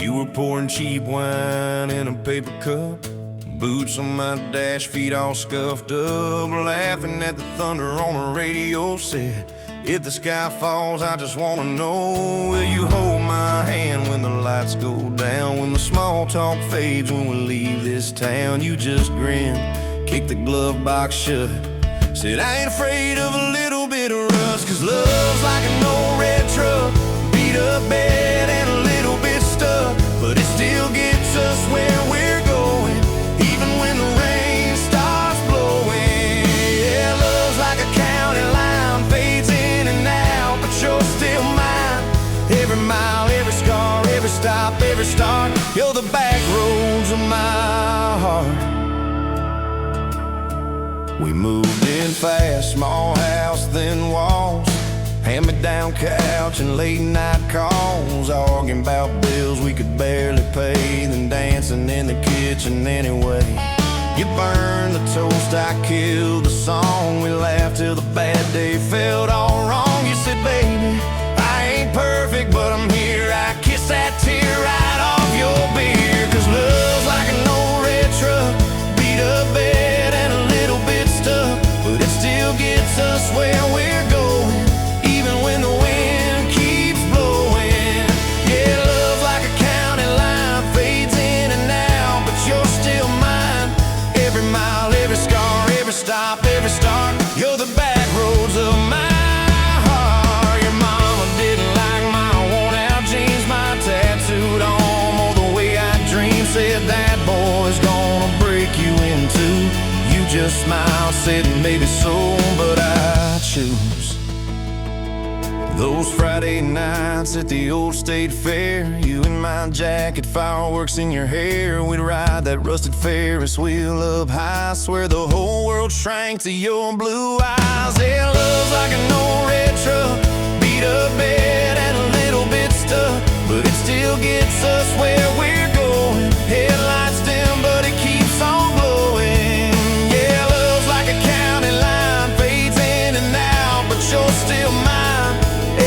You were pouring cheap wine in a paper cup, boots on my dash, feet all scuffed up, laughing at the thunder on the radio. Said, if the sky falls, I just wanna know, will you hold my hand when the lights go down, when the small talk fades, when we leave this town? You just grinned, kicked the glove box shut, said, I ain't afraid of a little bit of rust, 'cause love's like an old red truck, beat up bed and a little bit stuck, but it still gets us where we're going, even when the rain starts blowing. Yeah, love's like a county line, fades in and out, but you're still mine. Every mile, every scar, every stop, every start, you're the back roads of my heart. We moved in fast, small house, thin walls, hand-me-down couch and late-night calls, arguing about bills we could barely pay, then dancing in the kitchen anyway. You burned the toast, I killed the song, we laughed till the bad day felt all wrong. You said, baby, I ain't perfect, but I'm here. I kissed that tear right off your beer, 'cause love's like an old red truck, beat up bed and a little bit stuck, but it still gets us where we're going, even when the wind keeps blowing. Yeah, love's like a county line, fades in and out, but you're still mine. Every mile, every scar, every stop, every start, you're the back roads of my heart. Your mama didn't like my worn-out jeans, my tattooed arm, or the way I dream. Said that boy's gonna break you in two. You just smiled, said maybe so, but I choose those Friday nights at the old state fair. You in my jacket, fireworks in your hair. We'd ride that rusted Ferris wheel up high, swear the whole world shrank to your blue eyes. Yeah, love's like an old red truck, beat up bed and a little bit stuck, but it still gets us where we're going. Headlights dim, but it keeps on glowing. Yeah, love's like a county line, fades in and out, but you're still mine.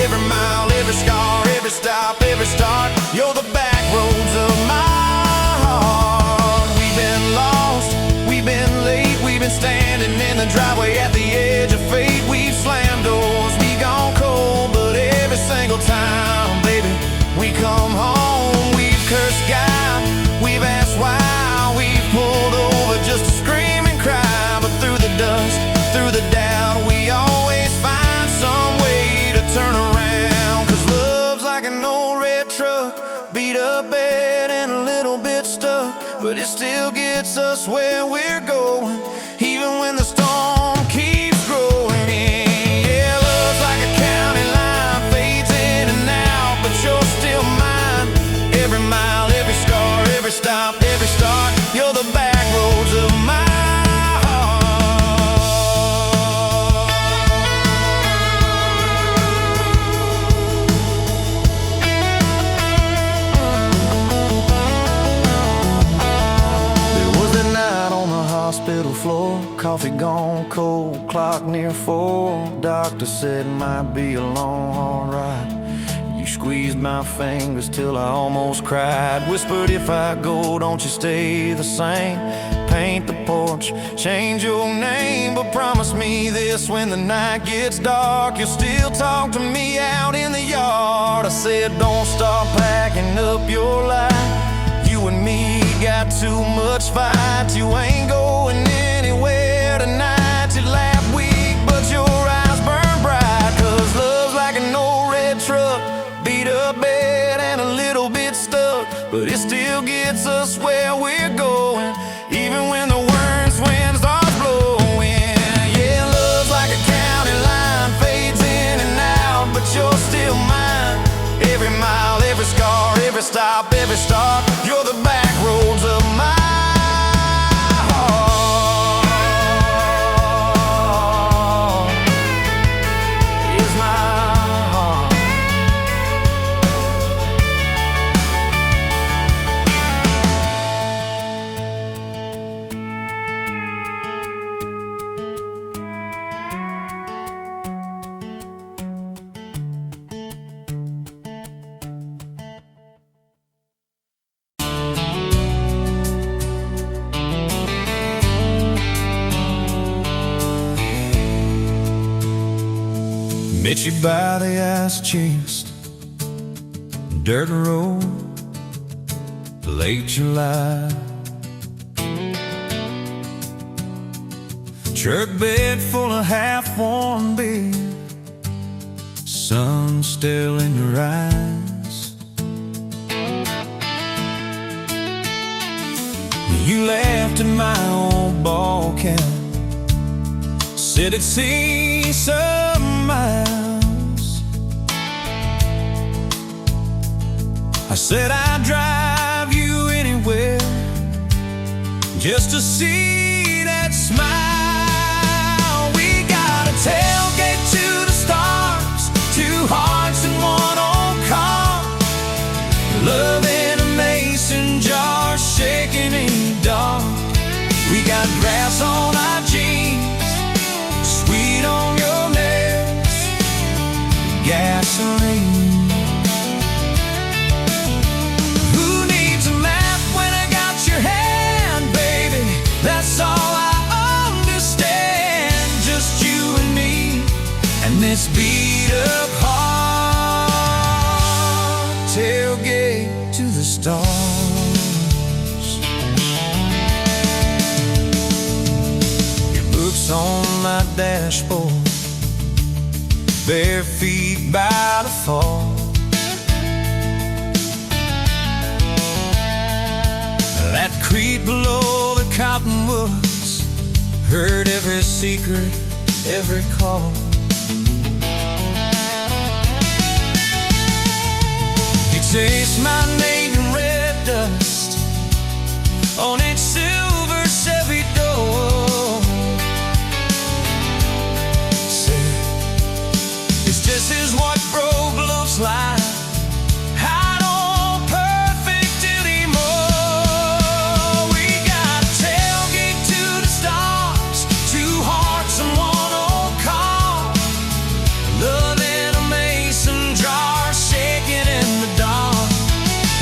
Every mile, every scar, every stop, every start, you're the back roads of my heart. We've been lost, we've been late, we've been standing in the driveway at the edge of fate. We've slammed doors, we gone cold, but every single time, baby, we come home. We've cursed God, we've asked why, we've pulled over just to scream and cry, but through the dust, through the doubt, we always find some way to turn around. 'Cause love's like an old red truck, beat up bed and a little bit stuck, but it still gets us where we're going, even when the storm keeps growing. Yeah, love's like a county line, fades in and out, but you're still mine. Every mile, every scar, every stop, every start, you're the back roads of my hospital floor, coffee gone cold, clock near 4. Doctor said might be a long, hard ride. You squeezed my fingers till I almost cried. Whispered, if I go, don't you stay the same. Paint the porch, change your name, but promise me this, when the night gets dark, you'll still talk to me out in the yard. I said, don't stop packing up your life. You and me got too much fight. You ain't going anywhere tonight. You laugh weak, but your eyes burn bright. 'Cause love's like an old red truck, beat up bed and a little bit stuck, but it still gets us where we're going, even when the worst wind starts blowing. Yeah, love's like a county line, fades in and out, but you're still mine. Every mile, every scar, every stop, every start, you're the back roads of my Hit you by the ass chest, dirt road, late July. Truck bed full of half-warm beer, sun still in your eyes. You laughed at my old ball cap, said it'd see some miles. I said I'd drive you anywhere just to see that smile. We got a tailgate to the stars, two hearts in one old car, love in a mason jar, shaking in the dark. We got grass on our jeans, sweet on your lips, gasoline. Who needs a map when I got your hand, baby? That's all I understand. Just you and me, and this beat-up heart, tailgate to the stars. On my dashboard, bare feet by the fall. That creek below the cottonwoods, heard every secret, every call. You taste my name in red dust on its silver Chevy door. This is what broke looks like. I don't perfect anymore. We got a tailgate to the stars, two hearts and one old car, love in a mason jar, shaking in the dark.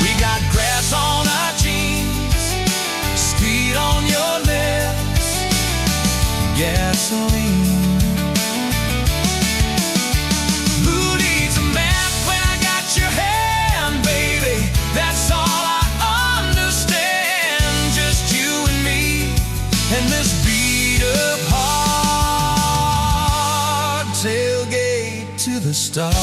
We got grass on our jeans, speed on your lips, gasoline. And this beat-up heart, tailgate to the stars.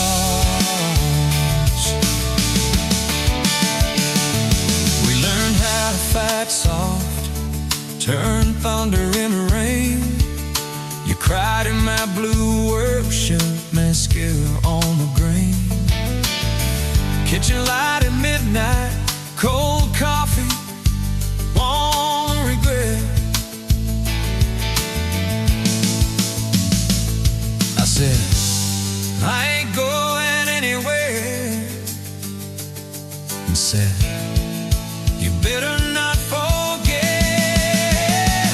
We learned how to fight soft, turn thunder into rain. You cried in my blue work shirt, mascara on the grain. Kitchen light at midnight, cold coffee, warm regret. I ain't going anywhere, and said, you better not forget.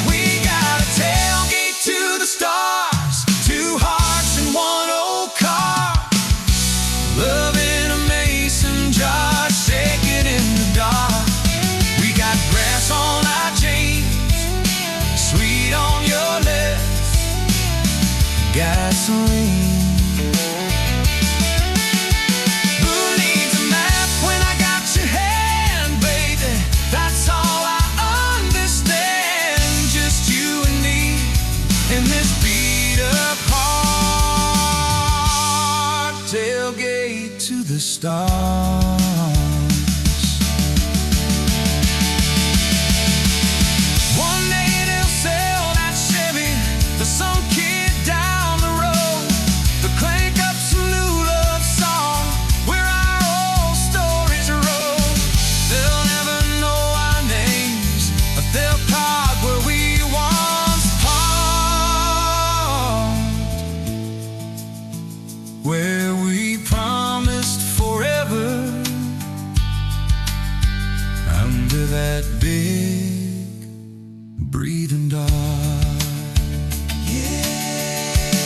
We got a tailgate to the stars, two hearts in one old car, love in a mason jar, shaking in the dark. We got grass on our jeans, sweet on your lips, gasoline. Tailgate to the stars. One day they'll sell that Chevy to some kid down the road. They'll crank up some new love song where our old stories roll. They'll never know our names, but they'll park where we once parked, where we promised forever under that big breathing dog. Yeah,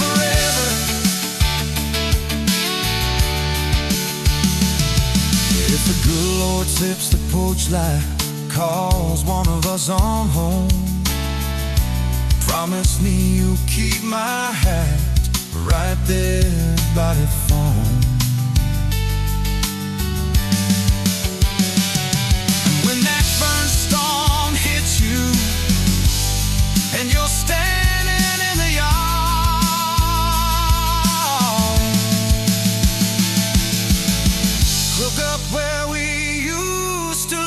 forever. If the good Lord sips the porch light, calls one of us on home, Promise me you'll keep my hat right there by the phone. And when that burn storm hits you and you're standing in the yard, look up where we used to look.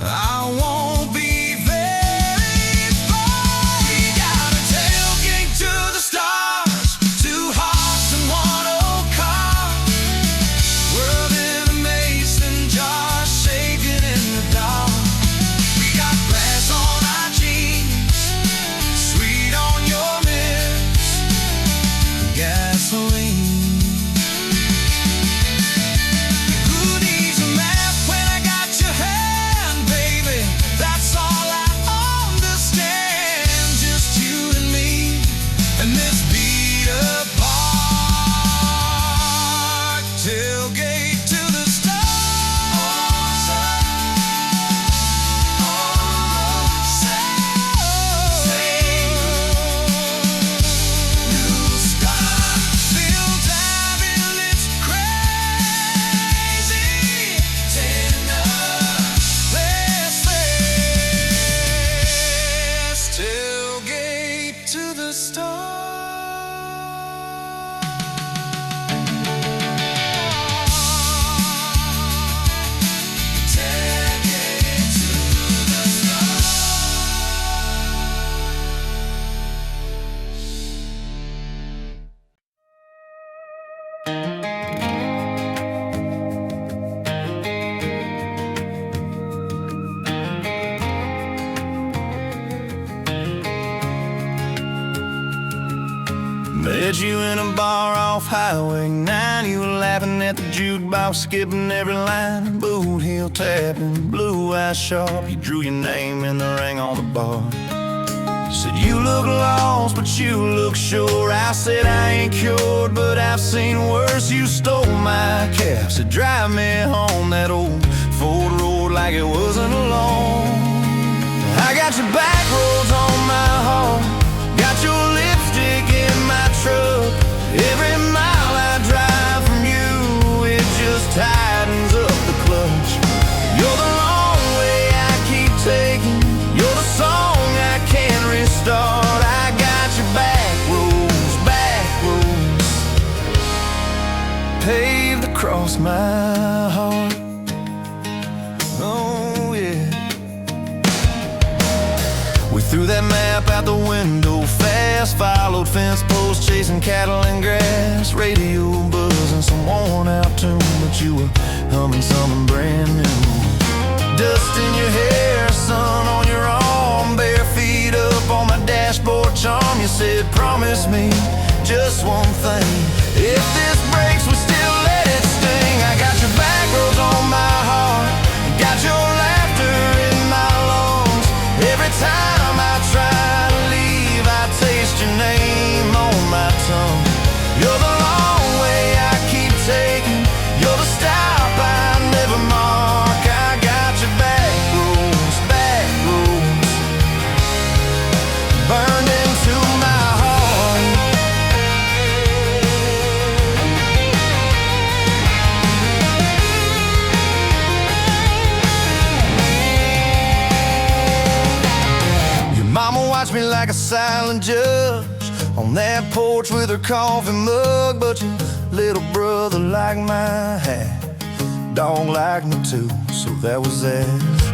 I won't be very far. We got a tailgate to the stars, two hearts and one old car. World in a mason jar, shaking in the dark. We got grass on our jeans, sweet on your lips, gasoline. Met you in a bar off Highway 9. You were laughing at the jukebox, skipping every line. Boot heel tapping, blue eyes sharp. You drew your name in the ring on the bar. Said you look lost, but you look sure. I said I ain't cured, but I've seen worse. You stole my cab, said drive me home. That old Ford road like it wasn't alone. I got your back roads on my heart, got your lipstick in my truck. Every mile I drive from you, it just tightens up the clutch. You're the long way I keep taking, you're the song I can't restart. I got your back roads paved across my heart. Oh yeah. We threw that map out the window fast, followed fence posts, chasing cattle and grass. Radio buzzing some worn out tune, but you were humming something brand new. Dust in your hair, sun on your arm, bare feet up on my dashboard charm. You said promise me just one thing, if this breaks we still let it sting. I got your back roads on my heart, got your laughter in my lungs. Every time I try to leave, I taste your name on my tongue. You're the long way I keep taking, you're the stop I never mark. I got your back roads burned into my heart. Your mama watched me like a silent judge on that porch with her coffee mug, but your little brother liked my hat, dog liked me too, so that was that.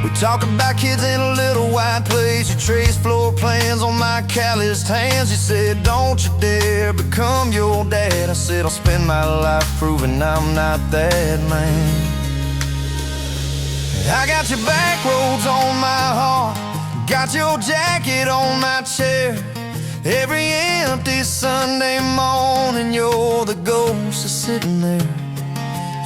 We talked about kids in a little white place. You traced floor plans on my calloused hands. You said don't you dare become your dad. I said I'll spend my life proving I'm not that man. I got your back roads on my heart, got your jacket on my chair. Every empty Sunday morning, you're the ghost that's sitting there.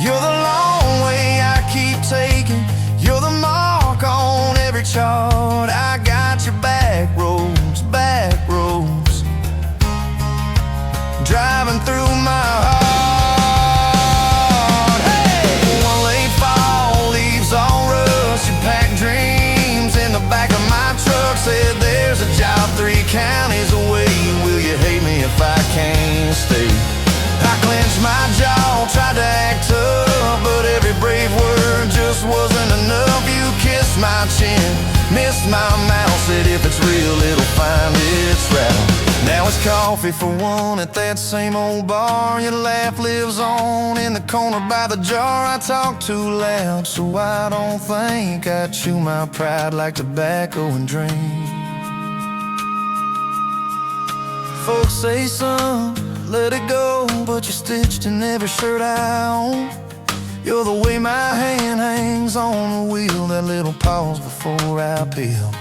You're the long way I keep taking, you're the mark on every chart. I got your back roads driving through my heart. Hey! One late fall, leaves on rust, you pack dreams in the back of chin. Missed my mouth, said if it's real, it'll find its route. Now it's coffee for one at that same old bar. Your laugh lives on in the corner by the jar. I talk too loud, so I don't think I chew my pride like tobacco and drink. Folks say, son, let it go, but you're stitched in every shirt I own. You're the way my hand hangs on the wheel, that little pause before I peel.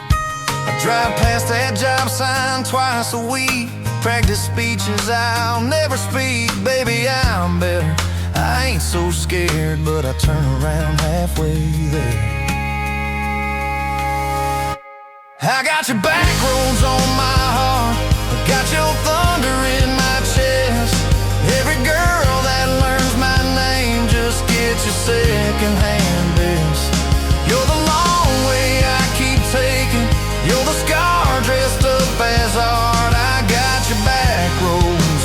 I drive past that job sign twice a week, practice speeches I'll never speak. Baby, I'm better, I ain't so scared, but I turn around halfway there. I got your back roads on my heart, I got your thunder in my chest. Every girl that learns my name just gets your second-hand best. You're the long way I keep taking, you're the scar dressed up as art. I got your back roads,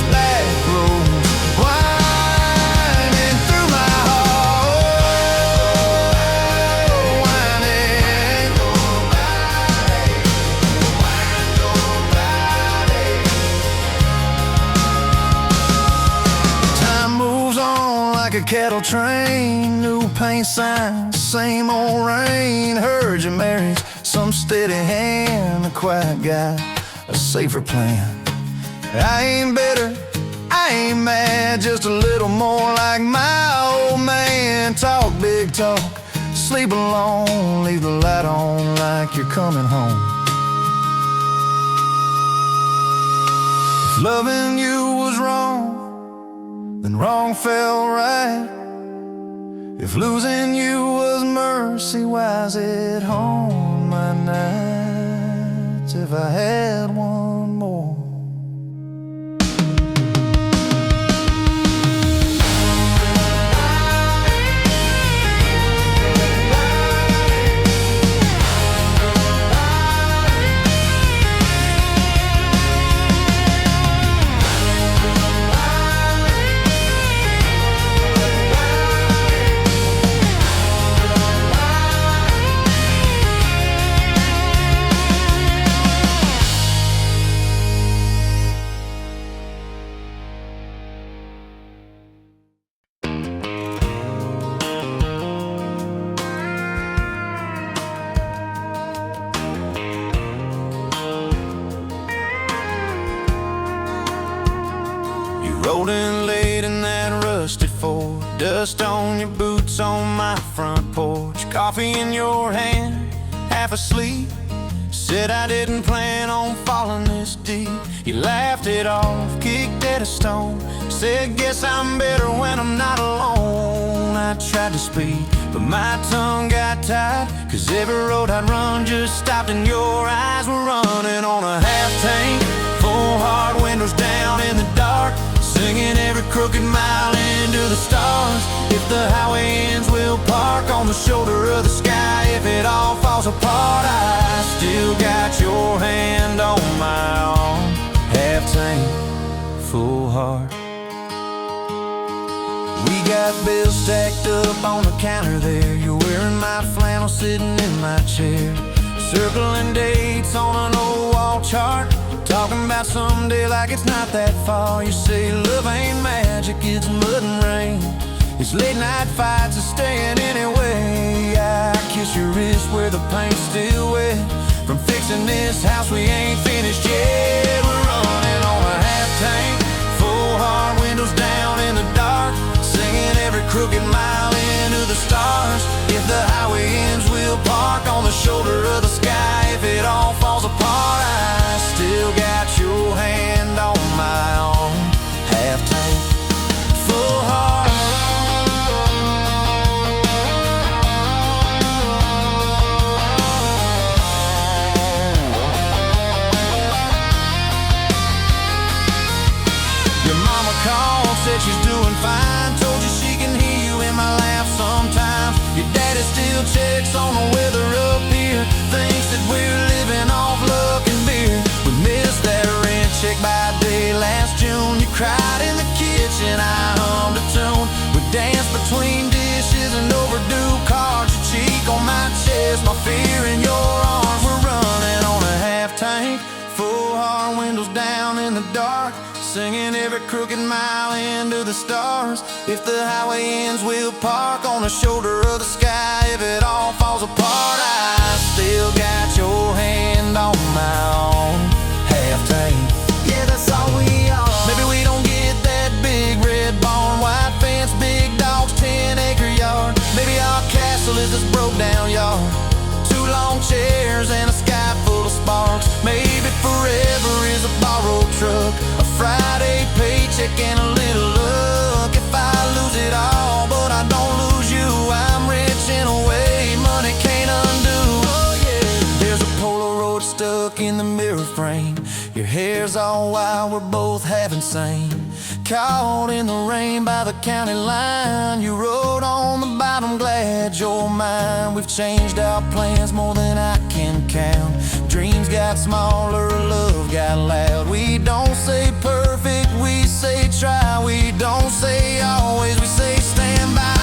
winding through my heart, winding. Time moves on like a cattle train, new paint signs, same old rain. Heard you married some steady hand, a quiet guy, a safer plan. I ain't bitter, I ain't mad, just a little more like my old man. Talk big talk, sleep alone, leave the light on like you're coming home. If loving you was wrong, then wrong felt right. If losing you was mercy, why's it home my nights? If I had one more. Rolling late in that rusty Ford, dust on your boots on my front porch. Coffee in your hand, half asleep. Said I didn't plan on falling this deep. You laughed it off, kicked at a stone. Said guess I'm better when I'm not alone. I tried to speak, but my tongue got tied, 'cause every road I'd run just stopped and your eyes were running on a half tank, full hard windows down in the dark, singing every crooked mile into the stars. If the highway ends, we'll park on the shoulder of the sky. If it all falls apart, I still got your hand on my arm. Half tank, full heart. We got bills stacked up on the counter there. You're wearing my flannel, sitting in my chair, circling dates on an old wall chart, talking about someday like it's not that far. You say love ain't magic, it's mud and rain. It's late night fights are staying anyway. I kiss your wrist where the paint's still wet from fixing this house we ain't finished yet. We're running on a half tank, full hard windows down in the dark, singing every crooked mile into the stars. If the highway ends, we'll park on the shoulder of the sky. If it all falls apart, I still got your hand on my arm. Half tank, full heart. Your mama called, said she's doing fine, told you she can hear you in my laugh sometimes. Your daddy still checks on the weather up here. singing every crooked mile into the stars. If the highway ends, we'll park on the shoulder of the sky. If it all falls apart, I still got your hand on my own half tank. Yeah, that's all we are. Maybe we don't get that big red barn, white fence, big dogs, 10-acre yard. Maybe our castle is this broke down yard, 2 long chairs and a sky full of sparks. Maybe forever is a borrowed truck, a Friday paycheck and a little luck. If I lose it all but I don't lose you, I'm rich in a way money can't undo. Oh yeah. There's a Polaroid stuck in the mirror frame. Your hair's all wild, we're both half insane. Caught in the rain by the county line. You wrote on the bottom, glad you're mine. We've changed our plans more than I can count. Dreams got smaller, love got loud. We don't say perfect, we say try. We don't say always, we say stand by.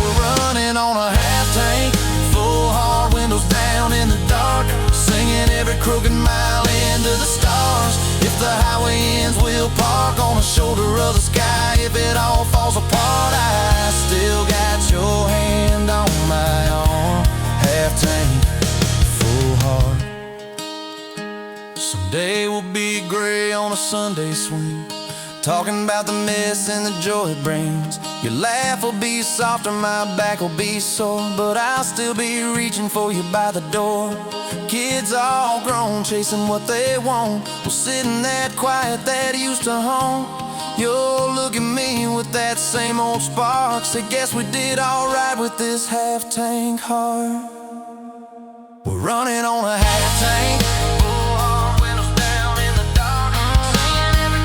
We're running on a half tank, full hard, windows down in the dark, singing every crooked mile into the stars. If the highway ends, we'll park on the shoulder of the sky. If it all falls apart, I still got your hand on my arm. Half tank, full heart. Someday we'll be gray on a Sunday swing, talking about the mess and the joy it brings. Your laugh will be softer, my back will be sore, but I'll still be reaching for you by the door. Kids all grown, chasing what they want. We'll sit in that quiet that used to haunt. You'll look at me with that same old spark, say guess we did alright with this half tank heart. We're running on a half tank, full hard, windows down in the dark, singing every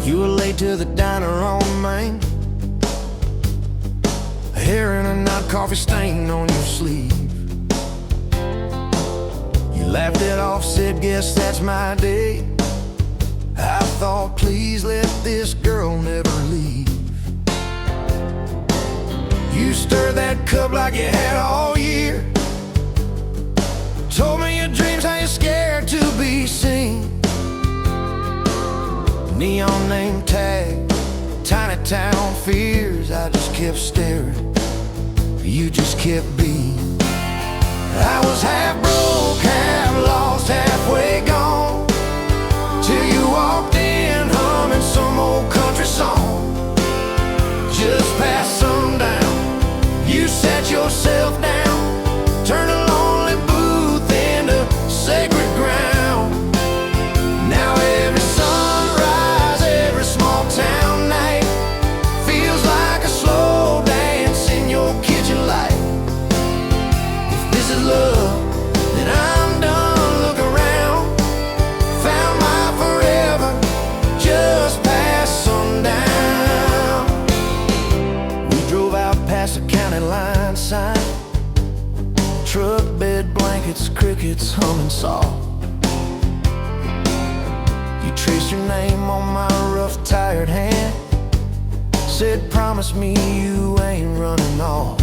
You were late to the diner on Main, hair in a knot, coffee stain on your sleeve. You laughed it off, said guess that's my day. I thought please let this girl never leave. You stirred that cup like you had all year, told me your dreams, how you're scared to be seen. Neon name tag, tiny town fears. I just kept staring, you just kept being. I was half broke, half lost, halfway gone, till you walked in humming some old country song. Just past sundown, you sat yourself down, turned a lonely booth into sacred ground. Now every sunrise, every small town night feels like a slow dance in your kitchen light. If this is love, then I'm done. Look around, found my forever just past sundown. We drove out past the county line sign, truck bed, blankets, crickets humming soft. You traced your name on my rough, tired hand, said promise me you ain't running off.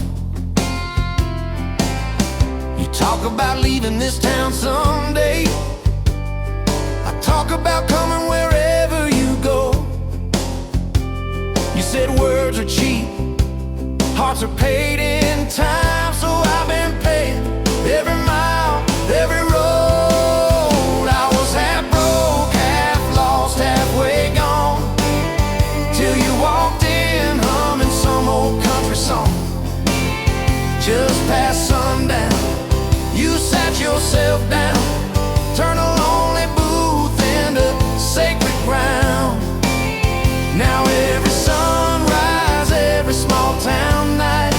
You talk about leaving this town someday, I talk about coming wherever you go. You said words are cheap, hearts are paid in time, so I've been paying every mile, every road. I was half broke, half lost, halfway gone, till you walked in humming some old country song. Just past sundown, you sat yourself down, turned a lonely booth into sacred ground. Now every sunrise, every small town night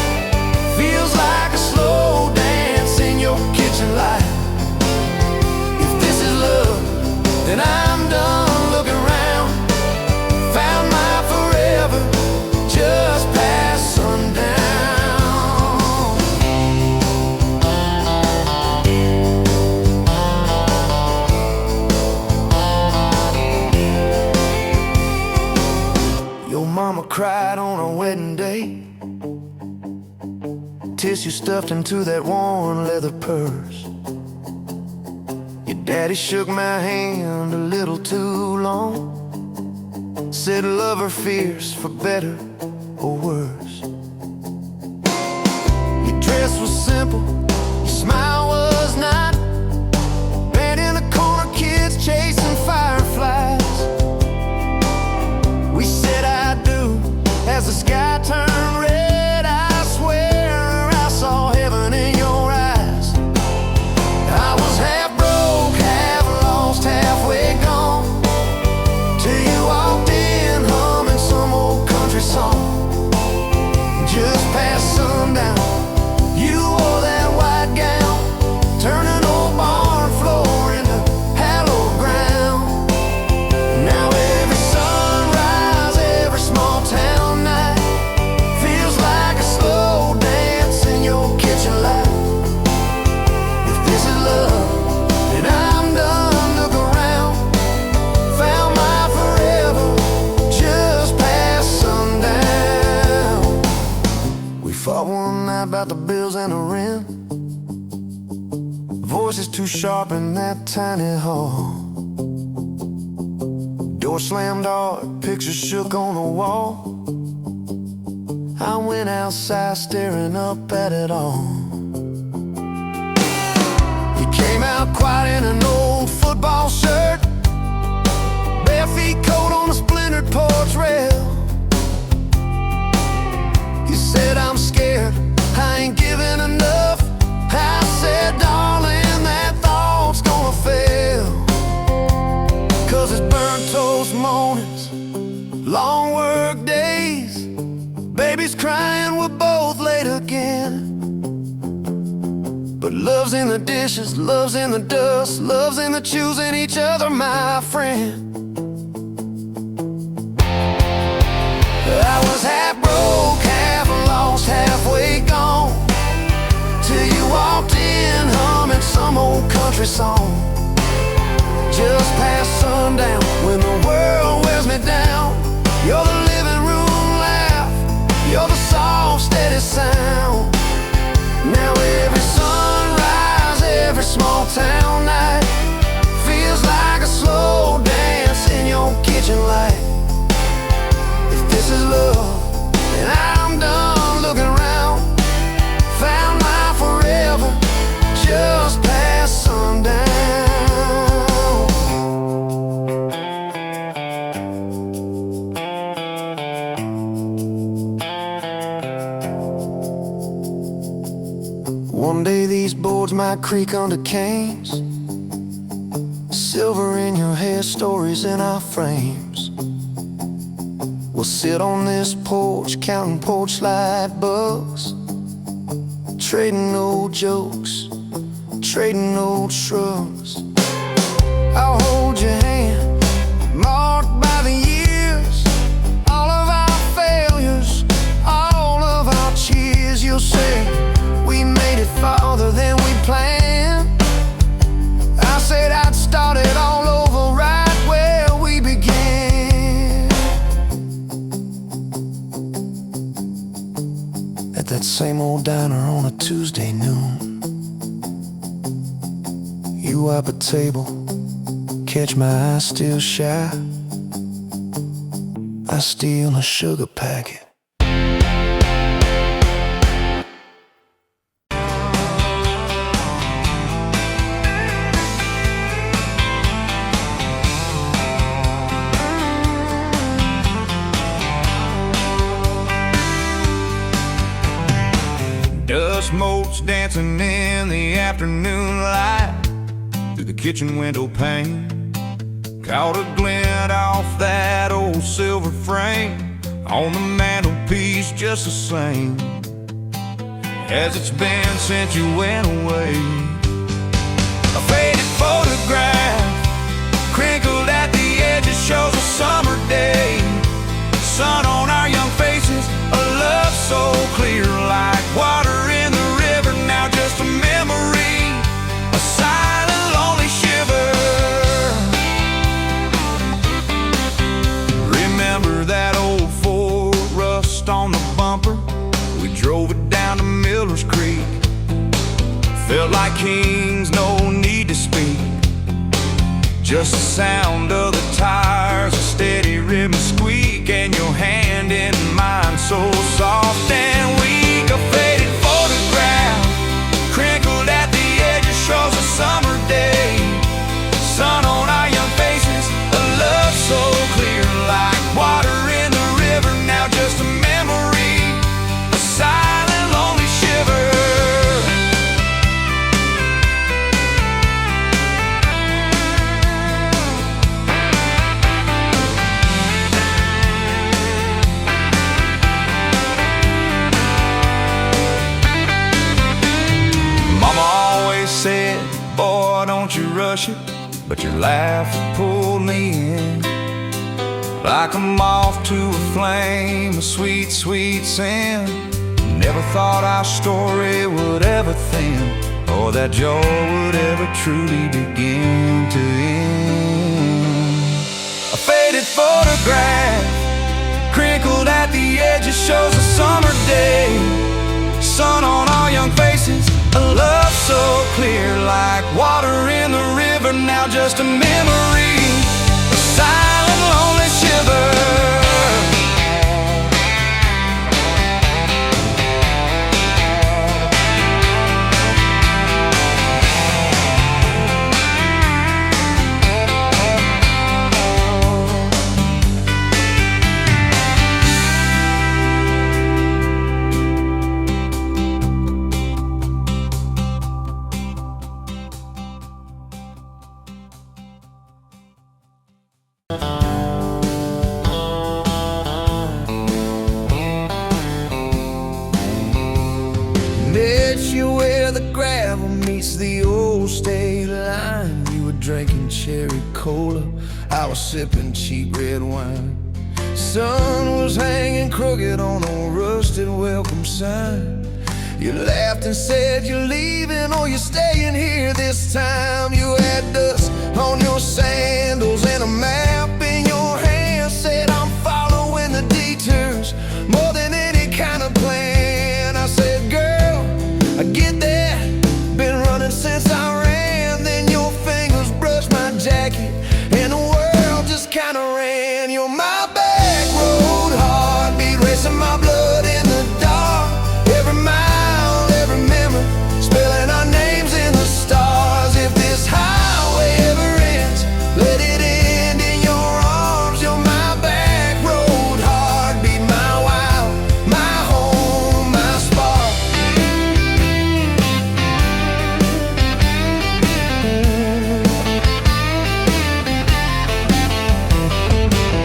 cried on our wedding day. Tissue stuffed into that worn leather purse. Your daddy shook my hand a little too long. Said love her fierce for better or worse. Your dress was simple, your smile was not. Band in the corner, kids chasing fireflies. We said I do as the sky turned red. I swear I saw heaven in your eyes. I was half broke, half lost, halfway gone, till you walked in humming some old country song. Just past sundown, you wore that white gown, turning old barn floor into hallowed ground. Now every sunrise, every small town night feels like a slow dance in your kitchen light. If this is love, then I'm done. Look around, found my forever just past sundown. We fought one night about the bills and the rent. Voices too sharp in that tiny hall. Door slammed hard, pictures shook on the wall. I went outside staring up at it all. You came out quiet in an old football shirt, bare feet cold on the splintered porch rail. You said I'm scared, I ain't giving enough. I said, darling, that thought's gonna fail. 'Cause it's burnt toast mornings, long work days, babies crying, we're both late again. But love's in the dishes, love's in the dust, love's in the choosing each other, my friend. I was half broke, half lost, halfway gone, till you walked in humming some old country song. Just past sundown, when the world wears me down, you're the living room laugh, you're the soft, steady sound. Now every sunrise, every small town night feels like a slow dance in your kitchen light. If this is love, then I'm done looking around, found my forever just past sundown. One day these boards might creak under canes, silver in your hair, stories in our frames. We'll sit on this porch, counting porch light bugs, trading old jokes, trading old shrugs. I'll hold your hand, marked by the years, all of our failures, all of our cheers. You'll say, we made it farther than we planned. I said I'd start it all over right where we began. At that same old diner on a Tuesday noon, you wipe a table, catch my eye still shy. I steal a sugar packet. Dust motes dancing in the afternoon light through the kitchen window pane. Caught a glint off that old silver frame on the mantelpiece, just the same as it's been since you went away. A faded photograph crinkled at the edges shows a summer day. Sun on our young faces, a love so clear like water in the river. Now just a memory, a silent lonely shiver. Remember that old Ford rush it, but your laugh pulled me in. Like a moth to a flame, a sweet, sweet sin. Never thought our story would ever thin, or that joy would ever truly begin to end. A faded photograph, crinkled at the edges, shows a summer day. Sun on our young faces, a love so clear, like water in the river, now just a memory, a silent, lonely shiver. Met you where the gravel meets the old state line. You were drinking cherry cola, I was sipping cheap red wine. Sun was hanging crooked on a rusted welcome sign. You laughed and said you're leaving, or you're staying here this time. You had dust on your sandals and a map in your hand. Said I'm following the detours more than any kind of plan. I said, girl, I get that, been running since I ran. Then your fingers brushed my jacket and the world just kinda ran. You're my back road heartbeat, racing my blood in the dark. Every mile, every memory, spelling our names in the stars. If this highway ever ends, let it end in your arms. You're my back road heartbeat, my wild, my home, my spark.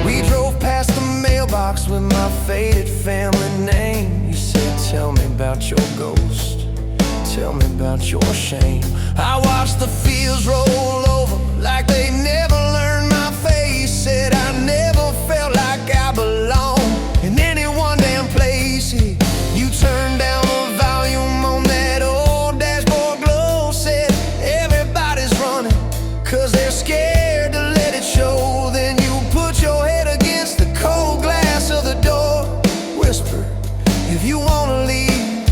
We drove past the mailbox with my faded family name. You said, tell me about your ghost, tell me about your shame. I watched the fields roll over like they never learned my face. Said I never felt like I belonged in any one damn place. You turned down the volume on that old dashboard glow. Said everybody's running 'cause they're scared to let it show. Then you put your head against the cold glass of the door. Whisper, if you wanna leave,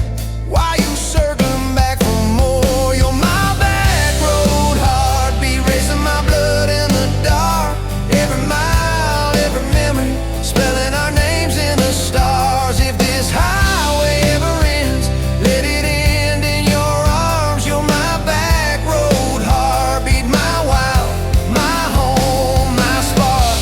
why you circling back for more? You're my back road heartbeat, racing my blood in the dark. Every mile, every memory, spelling our names in the stars. If this highway ever ends, let it end in your arms. You're my back road heartbeat, my wild, my home, my spark.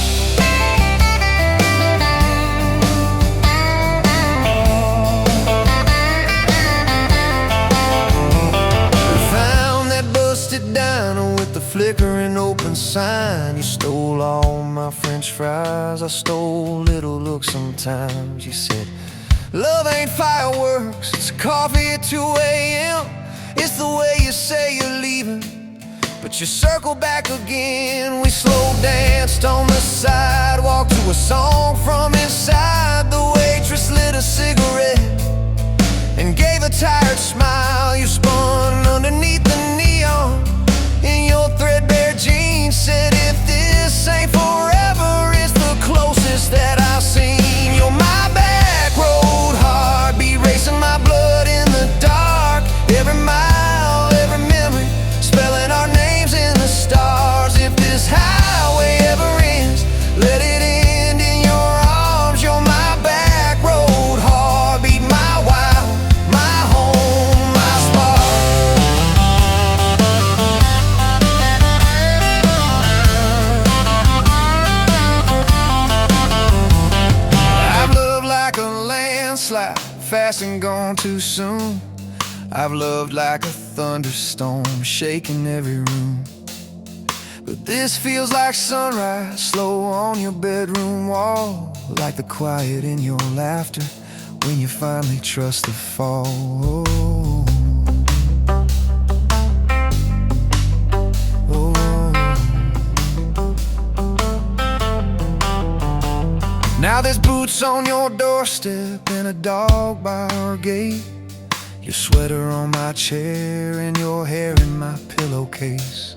Found that busted diner with the flickering open sign. You stole all my french fries, I stole little looks sometimes. You said, love ain't fireworks, it's coffee at 2 a.m. It's the way you say you're leaving, but you circle back again. We slow danced on the sidewalk to a song from inside. The waitress lit a cigarette and gave a tired smile. You spun underneath the neon in your threadbare jeans. Said if this ain't forever, it's the closest that I've seen. You're my back road heartbeat, racing my blood in the dark. Every mile, every memory, spelling our names in the stars. If this highway ever ends, let it end in your arms. You're my back road heartbeat, my wild, my home, my spark. I've loved like a landslide, fast and gone too soon. I've loved like a thunderstorm, shaking every room. But this feels like sunrise, slow on your bedroom wall. Like the quiet in your laughter when you finally trust the fall. Oh. Now there's boots on your doorstep and a dog by our gate, your sweater on my chair and your hair in my pillowcase.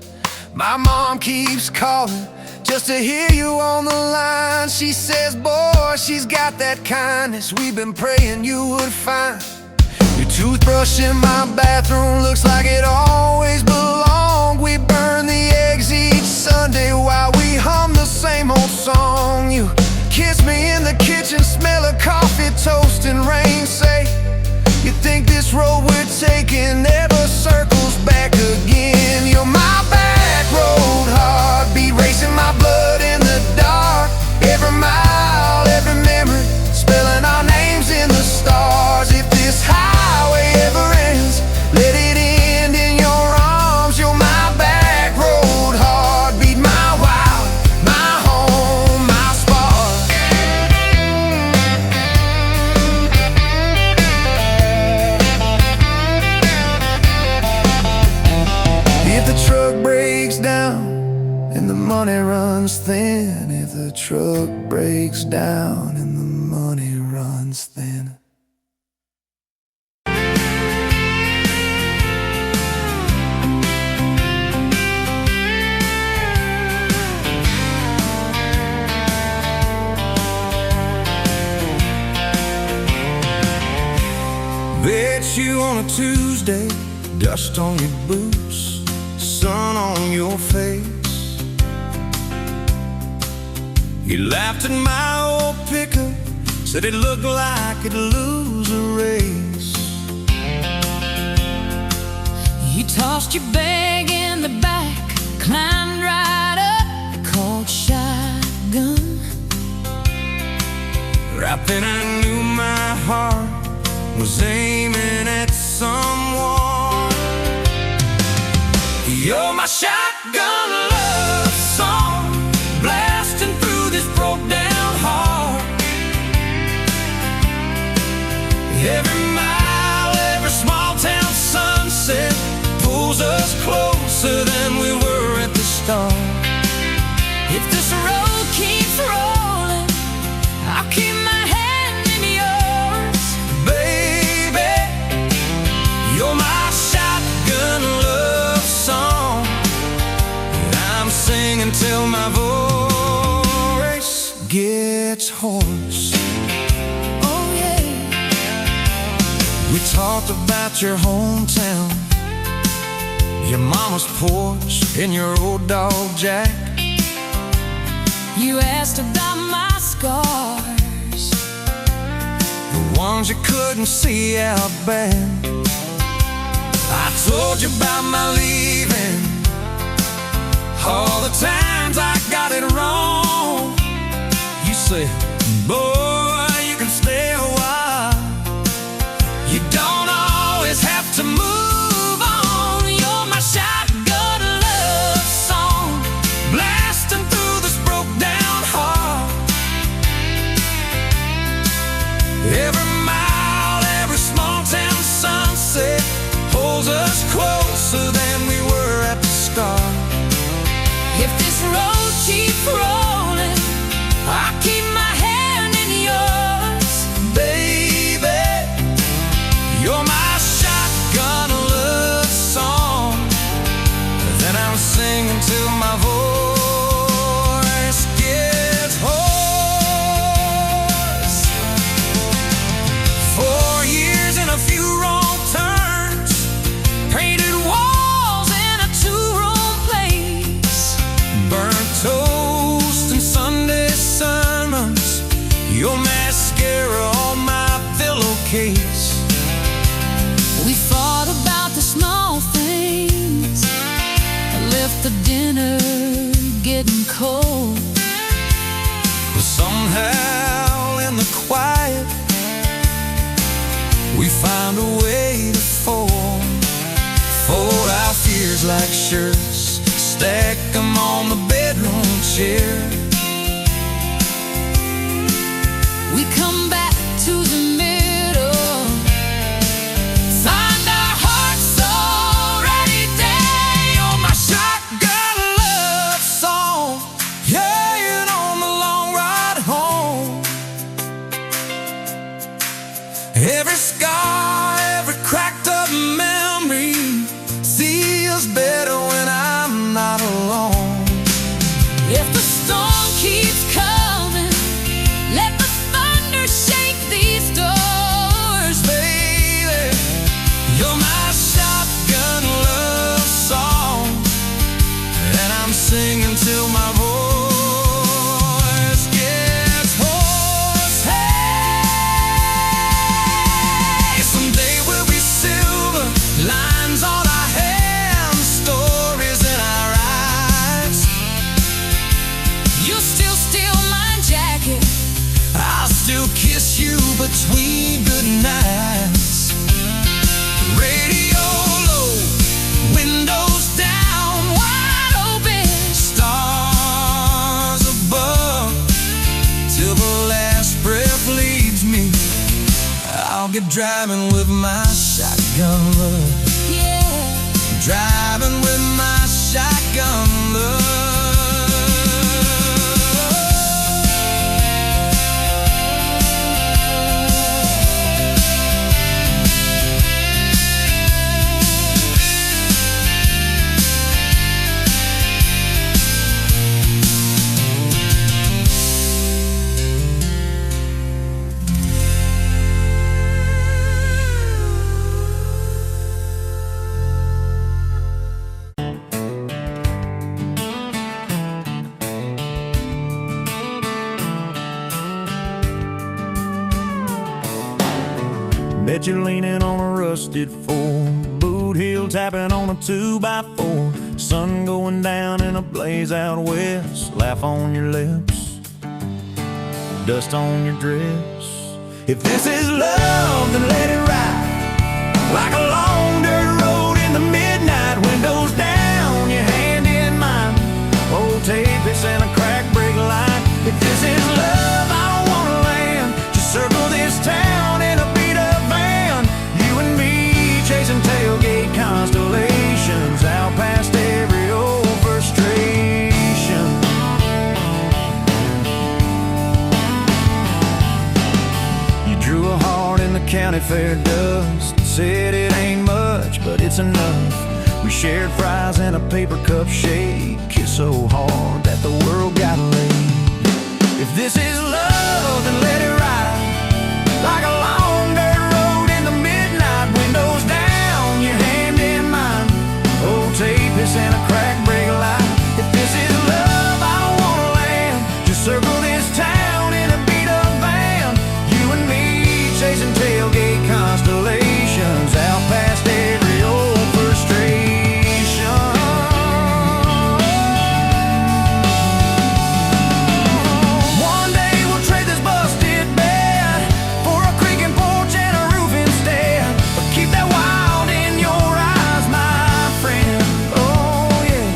My mom keeps calling just to hear you on the line. She says, boy, she's got that kindness we've been praying you would find. Your toothbrush in my bathroom looks like it always belonged. We burn the eggs each Sunday while we hum the same old song. You kiss me in the kitchen, smell of coffee, toast, and rain. Say, you think this road we're taking never circles back again. You're my back road heartbeat, racing my blood in the dark. Every mile, every memory, spelling our names in the stars. If this highway ever ends, let it end in your arms. You're my back road heartbeat, my wild, my home, my spark. If the truck breaks down and the money runs thin, if the truck breaks down and the money runs thin. Bet you on a Tuesday, dust on your boots, sun on your face. You laughed at my old pickup, said it looked like it'd lose a race. You tossed your bag in the back, climbed right up, called shotgun. Right then I knew my heart was aiming at someone. You're my shotgun love song, blasting through this broke down heart. Every mile, every small town sunset pulls us closer than we were at the start. If this road keeps rolling, I'll keep my hand in yours. Baby, you're my shotgun love song, and I'm singing till my voice gets hoarse. Oh yeah. We talked about your hometown, your mama's porch, and your old dog Jack. You asked about my scars, The ones you couldn't see out back. I told you about my leaving, all the times I got it wrong. You said, boy, you can stay a while, you don't always have to move on. You're my shotgun love song, blasting through this broke down heart. Every mile, every small town sunset holds us closer than we were at the start. if this road keeps rolling, I'll keep my hand in yours. Baby, you're my shotgun love song that I'm singing till my voice gets hoarse. 4 years and a few wrong turns, painted walls in a two-room place, burnt toast and Sunday sermons, your mascara on my pillowcase. We fought about the small things, left the dinner getting cold. But somehow in the quiet we found a way to fold our fears like shirts, stack them on the bedroom chair. We come back to the middle, find our hearts already dead. You're my shotgun love song, yeah, and on the long ride home, I'll get driving with my shotgun love. Yeah. Driving with my shotgun love. Bet you're leaning on a rusted Ford, boot heel tapping on a 2x4, sun going down in a blaze out west, laugh on your lips, dust on your dress. If this is love, then let it ride like a long dirt road in the midnight, windows down, your hand in mine, old tapeits and a crack brake light. If this is love, I don't wanna land, just circle this town in a chasing tailgate constellations out past every old frustration. You drew a heart in the county fair dust, said it ain't much, but it's enough. We shared fries and a paper cup shake, kissed so hard that the world got laid. If this is love, then let it ride like a long dirt road in the midnight, windows down, your hand in mine, old tapeits and a crack brake light. If this is love, I don't wanna land, just circle this town in a beat up van, you and me chasing tailgate constellations out past every old frustration. One day we'll trade this busted bed for a creaking porch and a roof instead, but keep that wild in your eyes, my friend. Oh yeah,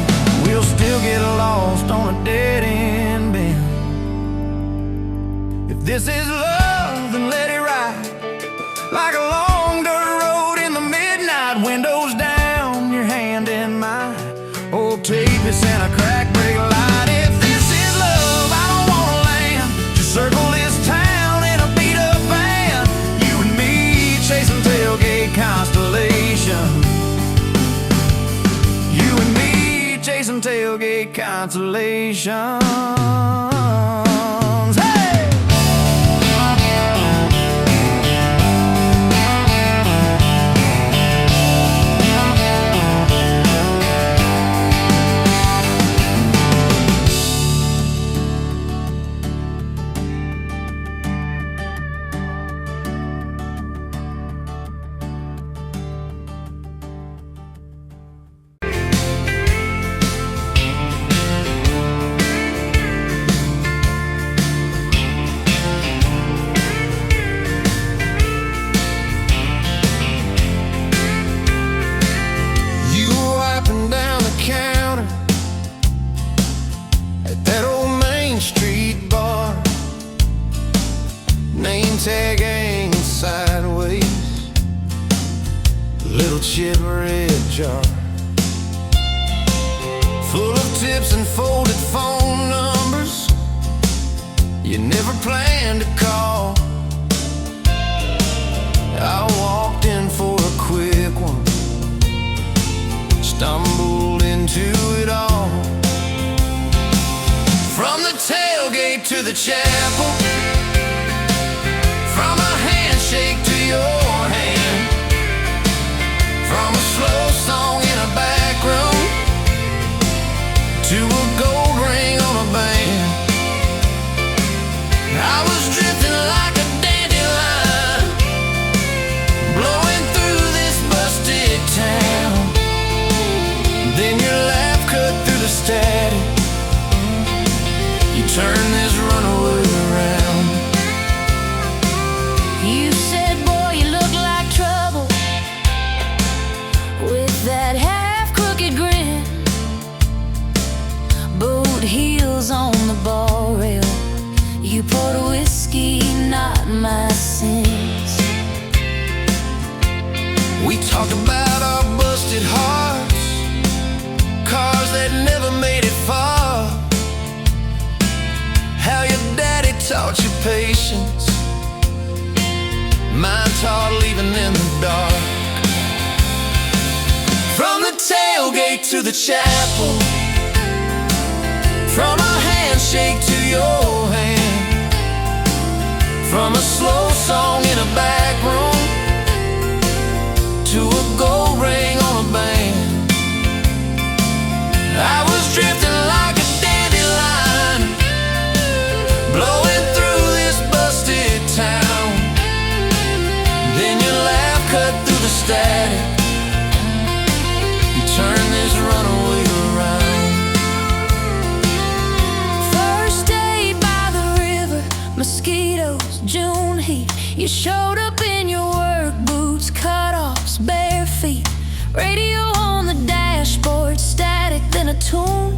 we'll still get lost on a dead end bend. If this is love, then let it ride like a long dirt road in the midnight, windows down, your hand in mine, old tapeits and a crack brake light. If this is love, I don't wanna land, just circle this town in a beat up van, you and me chasing tailgate constellation, you and me chasing tailgate constellations. Hey! Tag hanging sideways, little chip red jar full of tips and folded phone numbers you never planned to call. I walked in for a quick one, stumbled into it all. From the tailgate to the chapel, from a handshake to your hand, from a slow song in a back room to a gold ring on a band. I was drifting like a dandelion, blowing through this busted town. Then your laugh cut through the static, you turned this runaway around. You said, boy, you look Talked about our busted hearts, cars that never made it far, how your daddy taught you patience, mine taught leaving in the dark. From the tailgate to the chapel, from a handshake to your hand, from a slow song in a back room to a gold ring on a band. I was drifting like a dandelion, blowing through this busted town. Then your laugh cut through the static, you turned this runaway around. First day by the river, mosquitoes, June heat. You showed up in your work boots, cut-offs, bare feet. Radio on the dashboard, static, then a tune.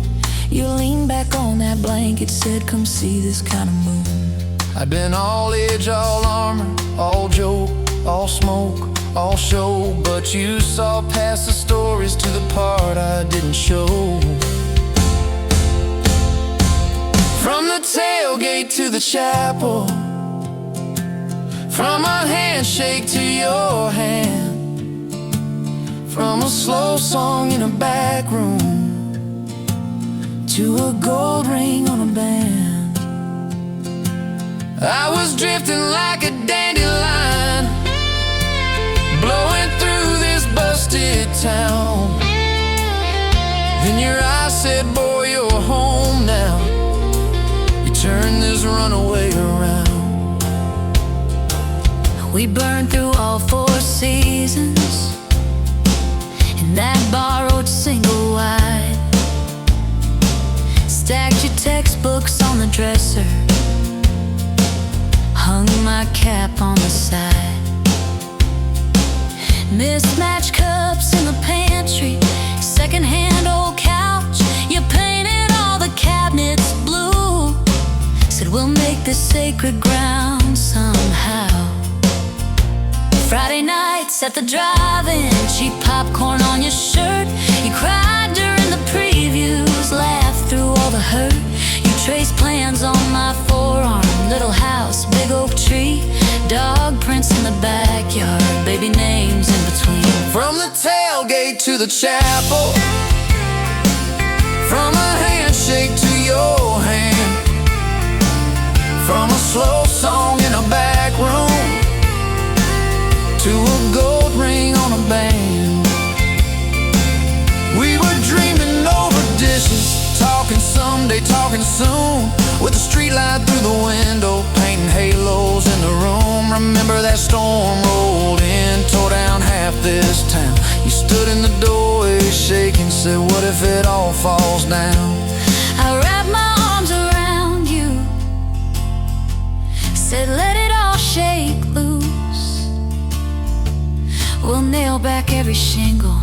You leaned back on that blanket, said, come see this kind of moon. I'd been all edge, all armor, all joke, all smoke, all show, but you saw past the stories to the part I didn't show. From the tailgate to the chapel, from a handshake to your hand, from a slow song in a back room to a gold ring on a band. I was drifting like a dandelion, blowing through this busted town. Then your eyes said, boy, you're home now. You turned this runaway around. We burned through all 4 seasons in that borrowed single wide. Stacked your textbooks on the dresser, hung my cap on the side. Mismatched cups in the pantry, secondhand old couch. You painted all the cabinets blue, said we'll make this sacred ground somehow. Friday nights at the drive-in, cheap popcorn on your shirt. You cried during the previews, laughed through all the hurt. You traced plans on my forearm, little house, big oak tree, dog prints in the backyard, baby names in between. From the tailgate to the chapel, from a handshake to your hand, from a slow song in a back room to a gold ring on a band. We were dreaming over dishes, talking someday, talking soon, with a street light through the window, painting halos in the room. Remember that storm rolled in, tore down half this town. You stood in the doorway shaking, said, what if it all falls down? I wrapped my arms around you, said let it all shake loose. We'll nail back every shingle.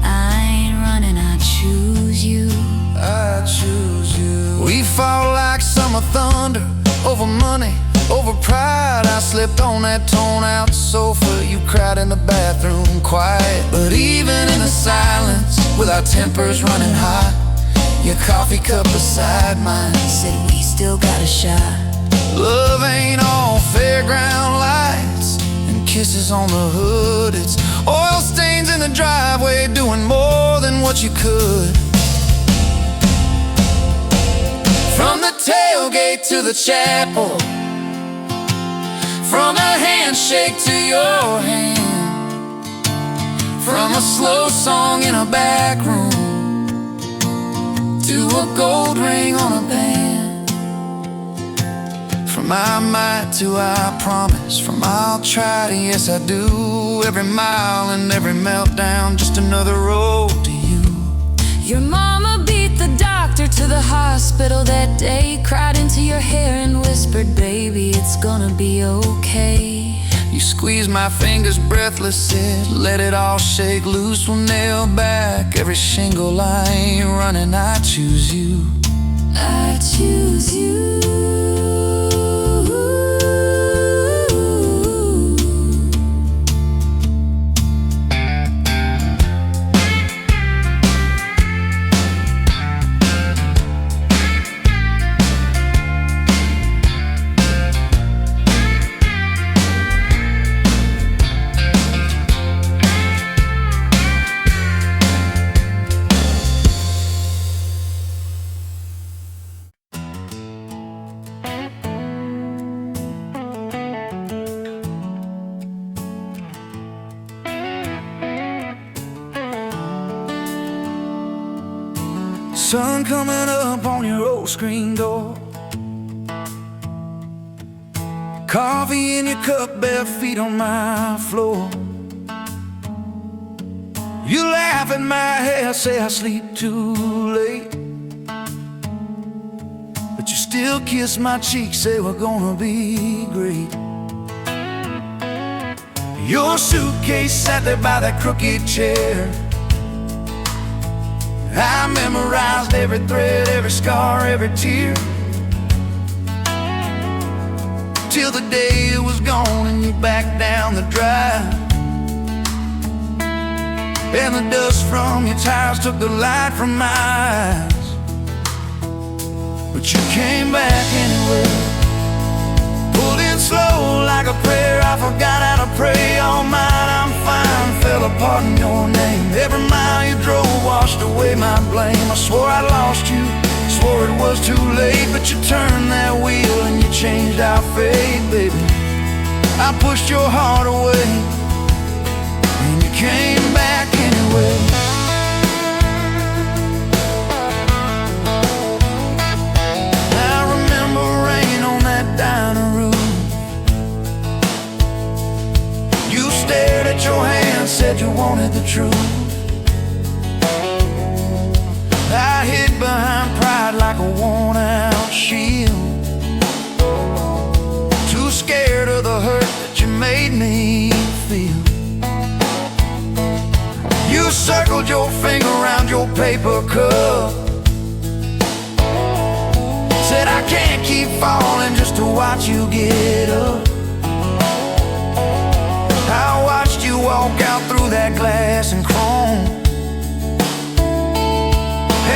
I ain't running, I choose you. I choose you. We fought like summer thunder, over money, over pride. I slipped on that torn-out sofa, you cried in the bathroom quiet. But even in the silence, with our tempers running hot, your coffee cup beside mine Said we still got a shot. love ain't all fairground lights and kisses on the hood. It's oil stains in the driveway, doing more than what you could. From the tailgate to the chapel, from a handshake to your hand, from a slow song in a back room to a gold ring on a band. From I might to I promise, from I'll try to yes I do. Every mile and every meltdown, just another road to you. Your mama beat the doctor to the hospital that day, cried into your hair and whispered, baby, it's gonna be okay. You squeezed my fingers breathless, said, let it all shake loose. We'll nail back every shingle. I ain't running, I choose you. I choose you. sun coming up on your old screen door, coffee in your cup, bare feet on my floor. You laugh at my hair, say I sleep too late, but you still kiss my cheek, say we're gonna be great. Your suitcase sat there by that crooked chair. I memorized every thread, every scar, every tear, till the day it was gone and you backed down the drive, and the dust from your tires took the light from my eyes. But you came back anyway, pulled in slow like a prayer. I forgot how to pray. All mine, I'm fine, fell apart in your name. Every mile you drove washed away my blame. I swore I lost you, swore it was too late, but you turned that wheel and you changed our fate, baby. I pushed your heart away and you came back anyway. I remember rain on that dining room. You stared at your hand, said you wanted the truth. I hid behind pride like a worn-out shield, too scared of the hurt that you made me feel. You circled your finger around your paper cup, said I can't keep falling just to watch you get up. I watched you walk out through that glass and chrome,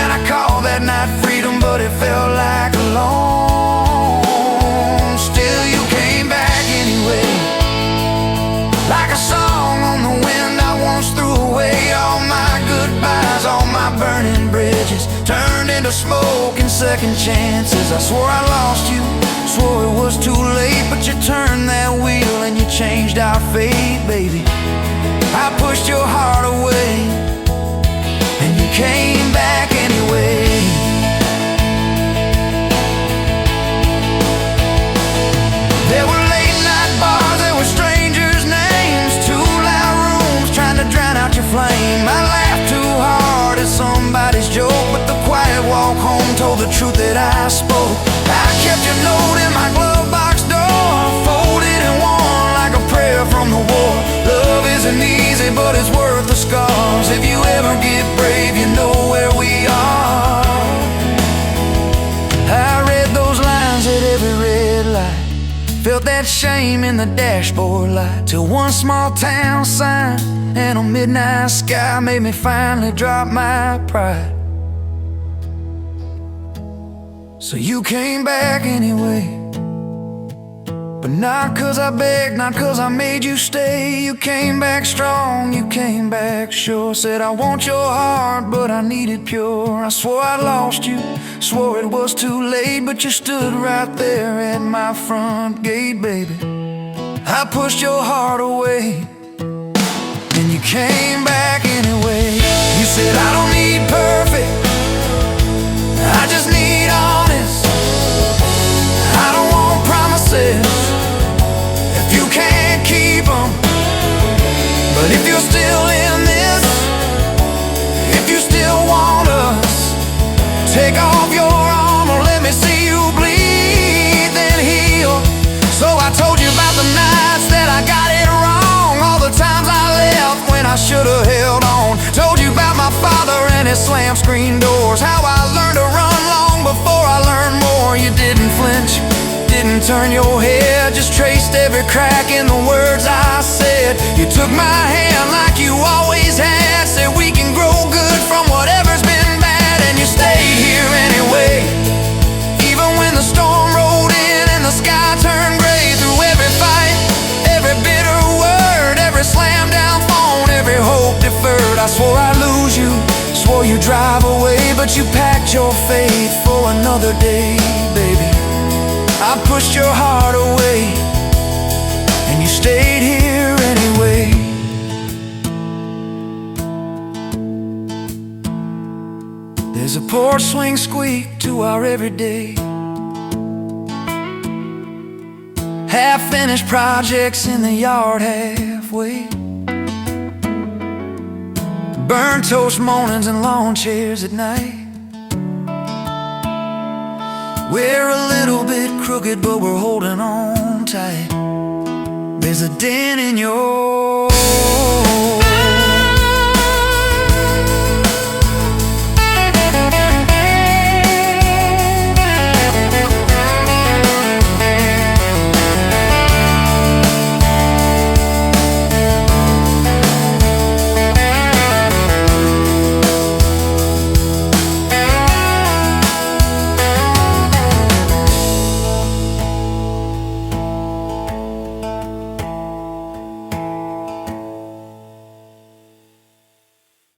and I called that night freedom, but it felt like alone. Still you came back anyway, like a song on the wind I once threw away. All my goodbyes, all my burning bridges turned into smoke and second chances. I swore I lost you, swore it was too late, but you turned that wheel and you changed our fate, baby. I pushed your heart away and you came back anyway. There were late night bars, there were strangers' names, too loud rooms trying to drown out your flame. I laughed too hard at somebody's joke, but the quiet walk home told the truth that I spoke. I kept your note in my glove box door, folded and worn like a prayer from the war. Love isn't easy, but it's worth the scars. If you ever get brave, you know where we are. I read those lines at every red light, felt that shame in the dashboard light, till one small town sign and a midnight sky made me finally drop my pride. So you came back anyway, but not 'cause I begged, not 'cause I made you stay. You came back strong, you came back sure. Said I want your heart, but I need it pure. I swore I lost you, swore it was too late, but you stood right there at my front gate, baby. I pushed your heart away and you came back anyway. You said I don't need perfect, I just need honest. I don't want promises if you can't keep them. But if you're still in this, if you still want us, take off your armor, let me see you bleed, then heal. So I told you about the nights that I got it wrong, all the times I left when I should've held on. Told you about my father and his slam screen doors, how I learned to run long before I learned more. You didn't flinch, didn't turn your head, just traced every crack in the words I said. You took my hand like you always had, said we can grow good from whatever's been bad, and you stayed here anyway. Even when the storm rolled in and the sky turned gray, through every fight, every bitter word, every slam down phone, every hope deferred. I swore I'd lose you, swore you'd drive away, but you packed your faith for another day, baby. I pushed your heart away and you stayed here anyway. There's a porch swing squeak to our everyday. Half-finished projects in the yard halfway. Burnt toast mornings and lawn chairs at night. We're a little bit crooked, but we're holding on tight. There's a dent in your